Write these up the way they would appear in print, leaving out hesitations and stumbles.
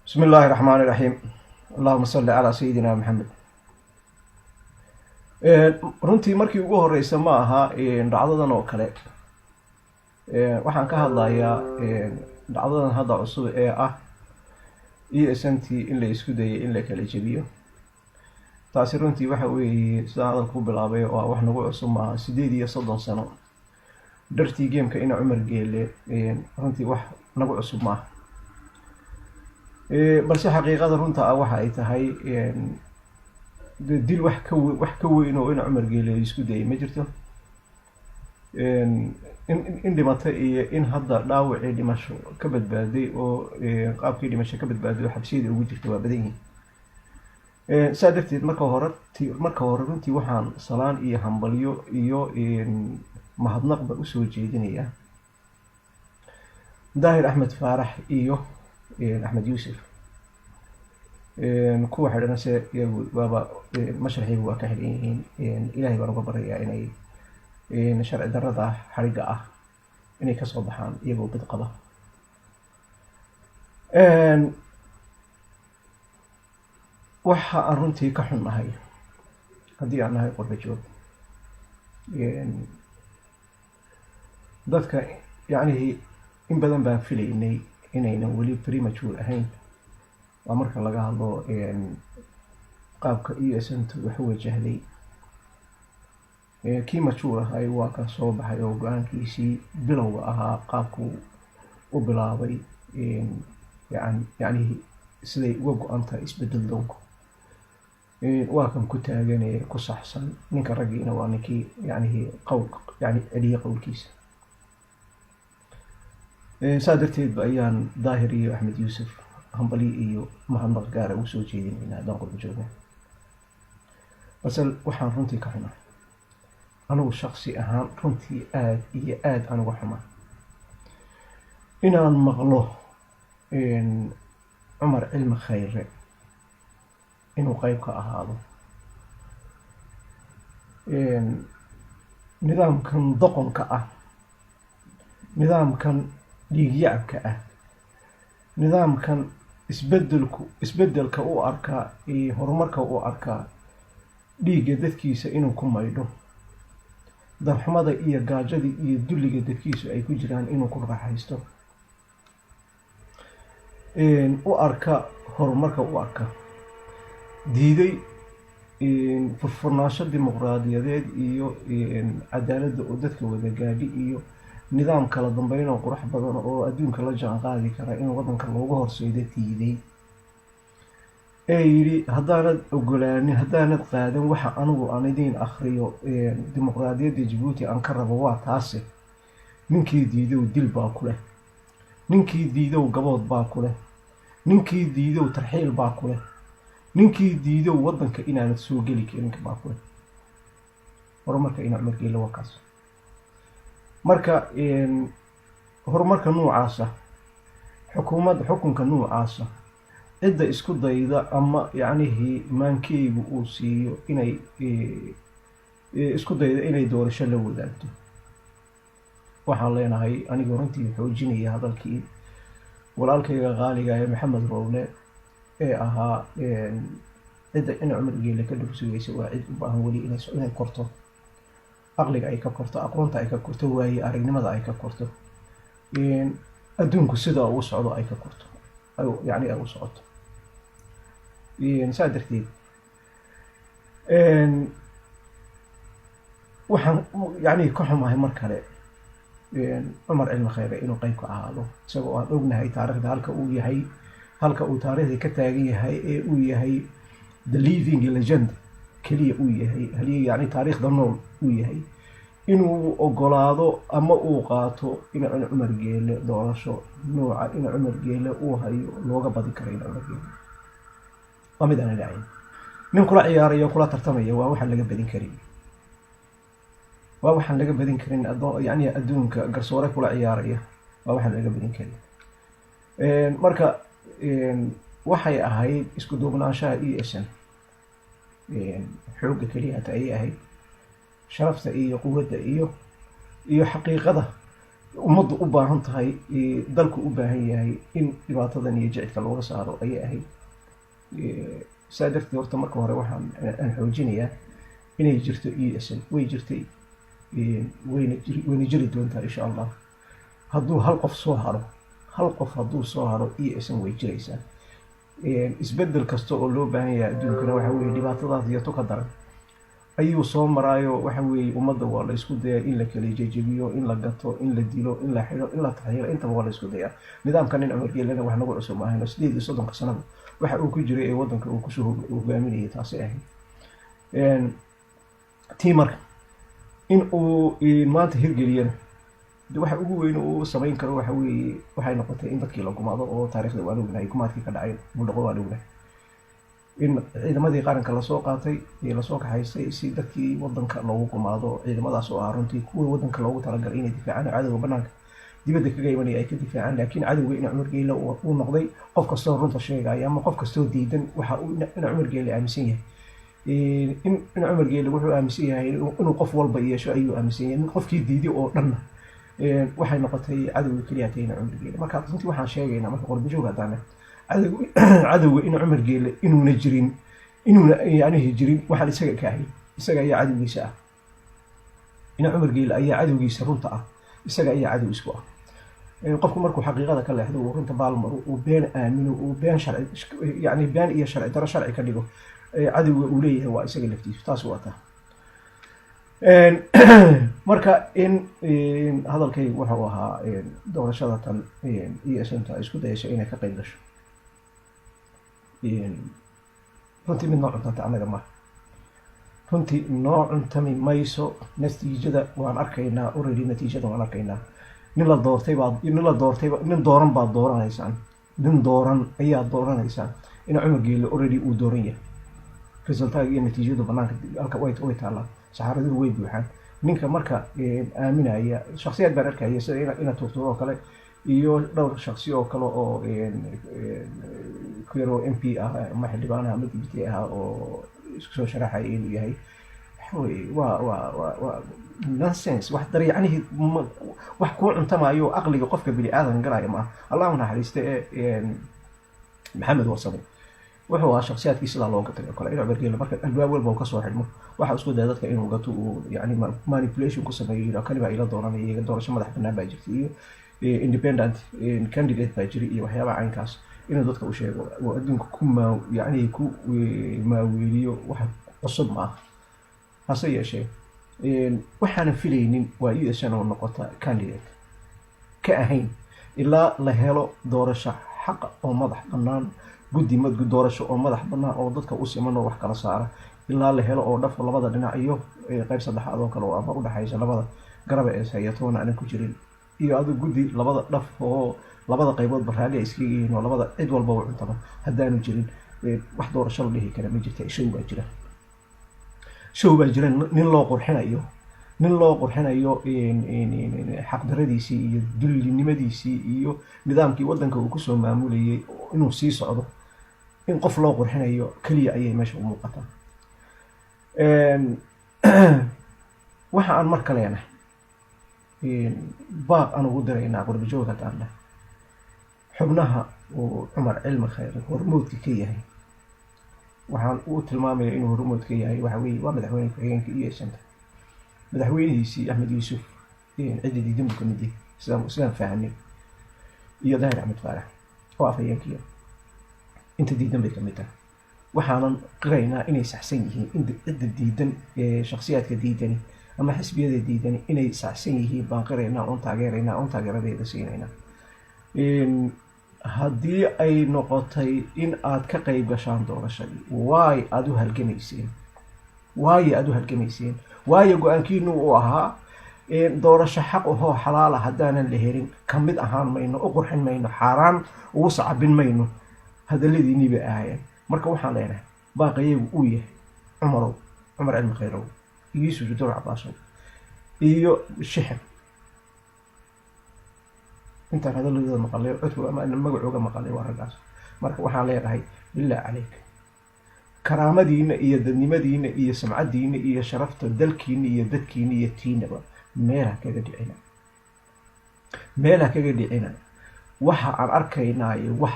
بسم الله الرحمن الرحيم. اللهم صل على سيدنا محمد. runtii markii ugu horeysa ma aha dhacdadan oo kale. Waxaan ka hadlayaa dhacdadan hadda cusub ee ah ESNT in la isku dayay in la kala jabiyo. taasi runtii waxa weeye sidaan hadalku bilaabay oo wax nagu cusub ma aha 8 sano dartii gameka ina Cumar Geele runtii wax nagu cusub ma aha. balse xaqiiqada runta ah waxa ay tahay dil wax ka weyn oo ina Cumar Geele isku dayay ma jirto. in dhimata iyo in hadda dhaawacii dhimasho ka badbaaday oo qaabkii dhimasho ka badbaaday xabsiyada ugu jirta waa badan yihiin. saa darteed marka hore runtii waxaan salaan iyo hambalyo iyo mahadnaqba u soo jeedinayaa Daahir Axmed Faarax iyo Axmed Yuusuf. kuwa xidhanase iyagu waaba mashraxiigu waa ka xidhan yihiin. ilaahay baan uga baryayaa inay sharci darrada xariga ah inay kasoo baxaan iyagoo bad qaba. waxa aan runtii ka xunnahay haddii aan nahay qurba joog dadka yacnihii in badan baan filaynay inaynan weli premature ahayn. waa marka laga hadlo qaabka ESNT wax wajahday. kii majuur ahay waa ka soo baxay oo go-aankiisii bilowga ahaa qaabku u bilaabay yacnihii siday uga go-antahay isbedel doonku. waa kan ku taaganee ku saxsan ninka raggiina waa ninkii yacnihii celiye qowlkiisa. saa darteedba ayaan Daahir iyo Axmed Yuusuf hambali iyo mahadnaq gaara ugu soo jeedinaynaa haddaan qurba joogna. balse waxaan runtii ka xumaa anigu shaksi ahaan runtii aad iyo aad anigu xumaa inaan maqlo Cumar Cilmi Khayre inuu qayb ka ahaado nidaamkan doqonka ah, nidaamkan dhiigyacabka ah, nidaamkan isbedelka u arkaa iyo horumarka u arkaa dhiigga dadkiisa inuu ku maydho, darxumada iyo gaajada iyo dulliga dadkiisu ay ku jiraan inuu ku raaxaysto, u arka horumarka u arka, diiday furfurnaansho dimuqraadiyadeed iyo cadaaladda oo dadka wada gaadhi iyo nidaam kala dambeyn oo qurux badan oo adduunka la jaan qaadi kara in waddanka loogu horseydo diiday. yidhi haddaanad ogolaanin, haddaanad qaadan waxa anigu aan idiin akhriyo dimuqraadiyadda Jabuuti aan ka rabo waa taase. ninkii diidow dil baa ku leh, ninkii diidow gabood baa ku leh, ninkii diidow tarxiil baa ku leh, ninkii diidow waddanka inaanad soo geli karin baa ku leh. horumarka ina Cumar Geele waa kaas. marka horumarka noocaasa, xukunka noocaasa, cidda isku dayda ama yacnihii maankeygu uu siiyo inay isku dayda inay doorasho la wadaagto, waxaan leenahay anigu runtii xoojinaya hadalkii walaalkayga qaaliga ee Maxamed Roble ee ahaa cidda ina Cumar Geele ka dhursugaysa waa cid u baahan weli inay korto, aqliga ay ka korto, aqoonta ay ka korto, waaye aragnimada ay ka korto, adduunku sida uu socdo ay ka korto, yacni ay u socoto. saa darteed waxaan yacni ka xumahay mar kale Cumar Cilmi Khayre inuu qayb ka ahaado isagoo aan ognahay taariikhda halka uu taariikhda ka taagan yahay ee uu yahay the living legend keliya uu yahay haliyey yacni taariikhda nool uu yahay inuu ogolaado ama uu qaato ina Cumar Geele doorasho nooca ina Cumar Geele uu hayo looga badi karo ina Cumar Geele. waa mid aan dhacayn. nin kula ciyaarayo kula tartamaya waa waxaan laga badin karin, waa waxaan laga badin karin yacni adduunka garsoore kula ciyaaraya waa waxaan laga badin karin. marka waxay ahayd isku duubnaanshaha ESN xoogga keliya ayay ahayd, sharafta iyo quwadda iyo xaqiiqada ummaddu u baahan tahay, dalku u baahan yahay in dhibaatadan iyo jecedka looga saaro ayay ahayd. saa darteed horta marka hore aan xoojinayaa inay jirto ESN, way jirtay, wayna jiri doontaa insha allah. hadduu hal qof soo haro hadduu soo haro ESN way jiraysaa. isbedel kasta oo loo baahan yahay adduunkana waxa weeye dhibaatadaas iyo ka daran ayuu soo maraayo. waxa weeye ummadda waa la isku dayaa in la kala jejebiyo, in la gato, in la dilo, in la xidho, in la taxyiiro, intaba waa la isku dayaa. nidaamkan nin Cumar Geelena wax nagu cusub maahan, 38 sanada waxa uu ku jiray ee waddanka uu kusoo hogaaminayay taasi ahayd. tii marka in uu maanta hirgeliyana waxa ugu weyn uu samayn karo waxa weeye waxay noqotay in dadkii la gumaado oo taariikhda waan ognahay gumaadkii ka dhacay buldhaqo waan ognahay. in ciidamadii qaranka lasoo qaatay iyo lasoo kaxaystay si dadkii waddanka loogu gumaado. ciidamadaas oo ah runtii kuwii waddanka loogu talagalay inay difaacaan cadowga banaanka dibadda kaga imanaya ay ka difaacaan, laakiin cadowga in Cumar Geele uu noqday qof kastoo runta sheegaya ama qof kastoo diidan waxa uu in Cumar Geele aaminsan yahay. in Cumar Geele wuxuu aaminsan yahay inuu qof walba yeesho ayuu aaminsan yahay. qofkii diiday oo dhanna waxay noqotay cadowga keliya tayna Cumar Geele. marka runtii waxaan sheegaynaa marka qorbajooga hadana cadowga in Cumar Geele inuuna jirin, inuuna yani jirin waxaan isaga ka ahay. isaga ayaa cadowgiisa ah. in Cumar Geele ayaa cadowgiisa runta ah, isaga ayaa cadow isku ah. qofku markuu xaqiiqada ka leexdo uu runta baalmaro, uu been aamino, uu been sharci yani been iyo sharci daro sharci ka dhigo, cadowga uu leeyahay waa isaga laftiisu. taas waa taa. marka in hadalkay wuxuu ahaa doorashada tan ESN-ta isku dayasho inay ka qayb gasho. runtii mid noo cuntanta annaga maaha, runtii noo cuntami mayso. natiijada waan arkaynaa, already natiijada waan arkaynaa. nin dooran baad dooranaysaan, nin dooran ayaa dooranaysaan. in Cumar Geele already uu dooran yahay. resultaaga iyo natiijadu banaanka halka way taallaan, saxaaradu way buuxaan. ninka marka aaminaya shakhsiyaad baan arkaya sida ina turturo oo kale iyo dhowr shakhsi oo kale oo kuyaro MP ah ama xildhibaanaha ama dibite ah oo isku soo sharaxay inuu yahay waa nonsense. wax dariicanihi wax ku cuntamayo aqliga qofka bini aadan galaya ma Allahuna naxariiste Maxamed Warsame wuxuu ahaa shakhsiyaadkii sidaa looga tagay kale. in Cumar Geele marka albaab walba uu ka soo xidhmo waxa isku daya dadka inuu gato uu yani manipulation ku sameeyo. kaliba ila dooranaya doorasho madax bannaan baa jirtay iyo independent candidate baa jiray iyo waxyaabaha caynkaas inuu dadka u sheego oo adduunka ku maaweeliyo wax cusub ma aha. hase yeeshee waxaanan filaynin waa ESN oo noqota candidate ka ahayn ilaa la helo doorasho xaq oo madax bannaan, guddi doorasho oo madax bannaan oo dadka u siman oo wax kala saara ilaa la helo oo dhafo labada dhinac iyo qayb saddexaad oo kale oo ama u dhaxaysa labada garab ee hay'atoona aan ku jirin iyo adu guddi labada dhaf oo labada qaybood barraali iskaga yihiin oo labada cid walba u cuntaba haddaanu jirin wax doorasho la dhihi kara ma jirta. show baa jira nin loo qurxinayo xaqdaradiisii iyo dullinimadiisii iyo nidaamkii waddanka uu kusoo maamulayay inuu sii socdo. in qof loo qurxinayo keliya ayay meesha u muuqataa. waxa aan marka leenahay baaq aan ugu diraynaa qorbajooga hadaan xubnaha uu Cumar Cilmi Khayre hormoodka ka yahay. waxaan u tilmaamayaa inuu hormood ka yahay waxa weeye waa madaxweyne ku-xigeenka ESN-ta, madaxweynihiisii Axmed Yuusuf ciddi diidan buu ka mid yahay sidaan fahanay, iyo Daahir Axmed Faarax oo afhayeenkiya inta diidan bay ka mid tahay. waxaanan qiraynaa inay saxsan yihiin. cidda diidan shakhsiyaadka diidani ama xisbiyada diidani inay saxsan yihiin baan qiraynaa, oon taageeraynaa, oon taageeradeeda siinaynaa. haddii ay noqotay in aad ka qayb gashaan doorashadii waayo aad u halgamayseen, waayo go-aankiinu uu ahaa doorasho xaq ahoo xalaala haddaanan la helin ka mid ahaan mayno, u qurxin mayno, xaaraan ugu sacabin mayno. hadalladiinii bay ahaayeen. marka waxaan leenahay baaqayagu uu yahay Cumar Cilmi Khayre iyo Yuusuf Judor Cabaaso iyo Shixib. intaan hadalladooda maqalay codkooda ama magacooga maqalay waa raggaas. marka waxaan leedahay bilaa caleyk karaamadiina iyo dadnimadiina iyo samcadiina iyo sharafta dalkiina iyo dadkiina iyo tiinaba meelaha kaga dhicina. meelha kaga dhicina waxa aan arkaynaayo wax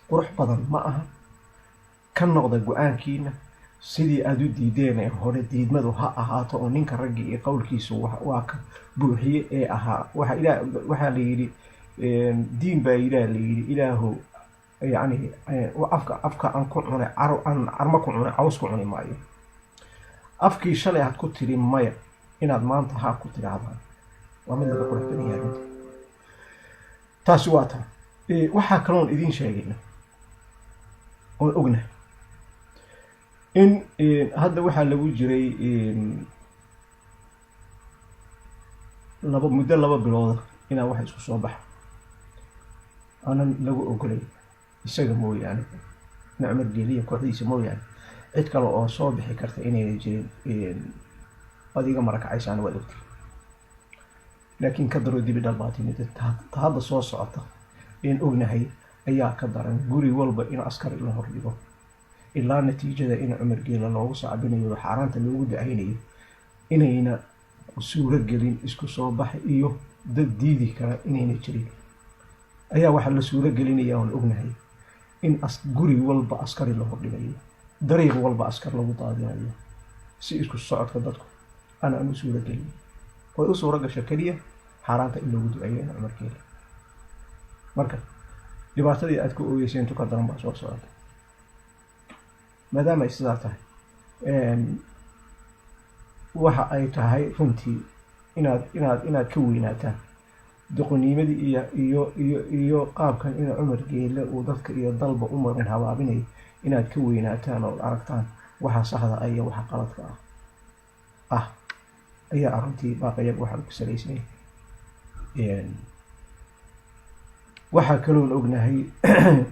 qurux badan ma aha. ka noqda go-aankiina sidii aad u diideen ee hore diidmadu ha ahaato oo ninka raggii iyo qowlkiisu waa ka buuxiye ee ahaa waxaa la yidhi diin baa ilaah la yidhi ilaahu yani afka aan ku cunay aan carmo ku cunay caws ku cuni maayo. afkii shalay aad ku tiri maya inaad maanta haa ku tidhaahdaan waa mid laga qurux badan yahay runtii. taasi waa tan. waxaa kaloon idiin sheegayna oon ognahay in hadda waxaa lagu jiray muddo 2 bilooda inaa wax isku soo baxa aanan lagu ogolay isaga mooyaane Cumar Geele kooxdiisa mooyaane cid kale oo soo bixi karta inay jirin adiga marakacaysaan waa ogtay. laakiin ka daro dibi dhalbaatimida hadda soo socota in ognahay ayaa ka daran. guri walba in askari la hordhigo ilaa natiijada in Cumar Geele loogu saabinayo xaaraanta loogu dacaynayo inayna suuro gelin isku soo bax iyo dad diidi kara inayna jirin ayaa waxa la suuro gelinayaa oo ognahay in guri walba askari la hordhigayo dariiq walba askar lagu daadinayo si isku socodka dadku ana aanu suuro gelin oo u suuro gasho kaliya xaaraanta in loogu duceeyo Cumar Geele. marka dhibaatadii aad ku oogeyseen tuka daran baa soo socota maadaama ay sidaa tahay waxa ay tahay runtii inaad ka weynaataan doqonimadii iyo qaabkan in Cumar Geele uu dadka iyo dalba u marin habaabinay inaad ka weynaataan oo aragtaan waxa saxda ah iyo waxa qaladka ah ayaa runtii baaqaya waxa ku salaysan. waxaa kaloon ognahay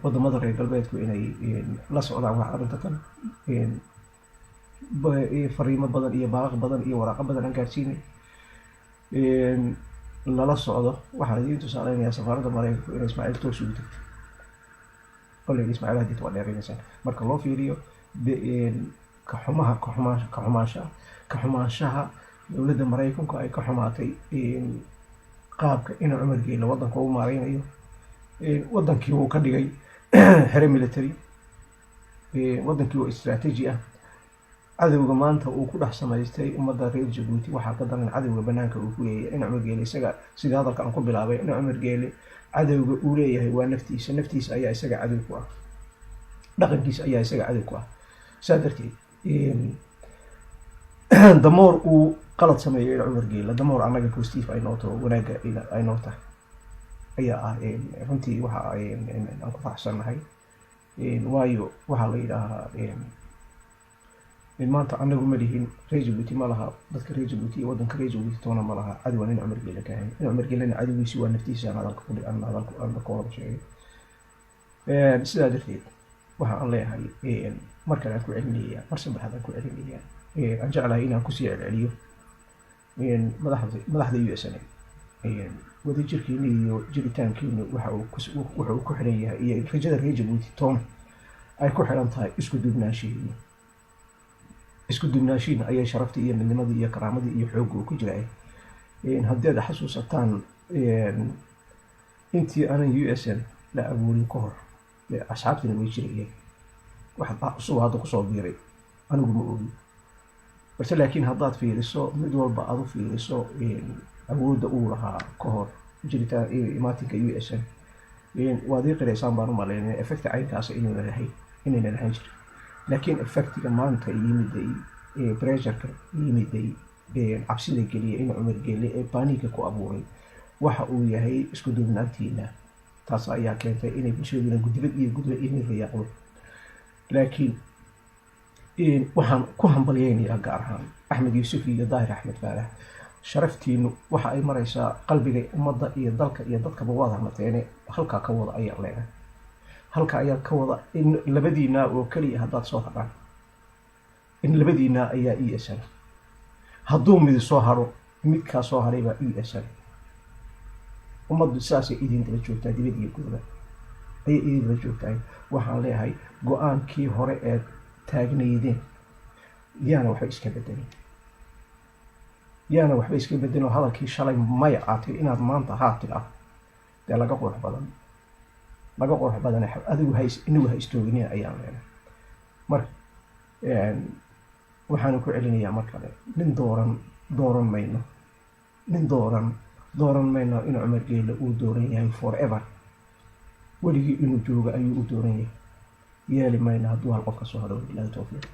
wadamada reer galbeedku inay la socdaan wax arrintan fariimo badan iyo baaq badan iyo waraaqo badan aan gaarsiinay lala socdo. waxaan idiin tusaaleynayaa safaaradda Mareykanku inay Ismaaciil toos ugu tagto qolay Ismaaciil hadii waa dheeraynaysaa marka loo fiiriyo ka xumaanshaha dowladda Mareykanku ay ka xumaatay qaabka in Cumar Geele wadanka uu maareynayo. wadankii uu ka dhigay xero military wadankii oo istiraatiiji ah. cadawga maanta uu ku dhex samaystay ummadda reer Jabuuti waxaa ka daran cadawga banaanka uu ku leeyahay in Cumar Geele isaga sida hadalka aan ku bilaabay in Cumar Geele cadawga uu leeyahay waa naftiisa ayaa isaga cadow ku ah dhaqankiisa ayaa isaga cadow ku ah. saa darteed damoor uu qalad sameeyay Cumar Geele damoor annaga positive ay noqoto wanaaga ay noqoto ayaa runtii waxa aan ku faraxsanahay waayo waxa la yiraahdaa maanta anagu ma lihin reer Jabuuti ma laha dadka reer Jabuuti iyo wadanka reer Jabuuti toona ma laha cadwan in Cumar Geele ka hayn in Cumar Geele cadawgiisi waa naftiisa hadalka ku dhigan hadalku aan ka wada sheegay. sidaa darteed waxa aan leeyahay marka aan ku celinayaa mar saddexaad aan ku celinayaa aan jeclahay inaan ku sii celiyo madaxda USN wadajirkiina iyo jiritaankiina waxa uu ku xiran yahay iyo rajada reer Jabuuti toona ay ku xiran tahay isku dubnaashiina ayay sharaftii iyo midnimadii iyo karaamadii iyo xoogga uu ku jiray. haddii aad xasuusataan intii aanan USN la abuurin ka hor asxaabtina way jirayeen wax cusub hadda kusoo biiray anigu ma ogi balse laakiin haddaad fiiriso mid walba aad u fiiriso awoodda uu lahaa ka hor jiritaan imaatinka USN waad ii qiraysaan baan u malaynaya effecta caynkaas inayna lahayn jirin. laakiin effectiga maanta yimiday pressureka yimiday cabsida geliya in Cumar Geele ee baaniga ku abuuray waxa uu yahay isku duubnaantiina. taas ayaa keentay inay bulshaduna gudbad inay riyaaqdo. laakiin waxaan ku hambalyaynayaa gaar ahaan Axmed Yuusuf iyo Daahir Axmed Faarax sharaftiinu waxa ay maraysaa qalbiga ummadda iyo dalka iyo dadkaba wada marteene halka ka wada ayaa leeyahay halka ayaa ka wada in labadiina oo kaliya haddaad soo hadhaan in labadiina ayaa ESN hadduu mid soo haro midkaa soo haray baa ESN ummaddu saasay idin daba joogtaa dibad iyo gudba ayay idin daba joogtaa. waxaan leeyahay go-aankii hore ee taagnaydeen yaana waxba iska bedelin oo hadalkii shalay maya aatay inaad maanta haa tidhaahdo dee laga qurux badan adigu inagu ha istooginin ayaan leenahay. marka waxaanu ku celinayaa mar kale, nin dooran mayno in Cumar Geele uu dooran yahay forever, weligii inuu joogo ayuu u dooran yahay. yeeli mayno hadduu hal qof ka soo hadho. Billahi tawfiiq.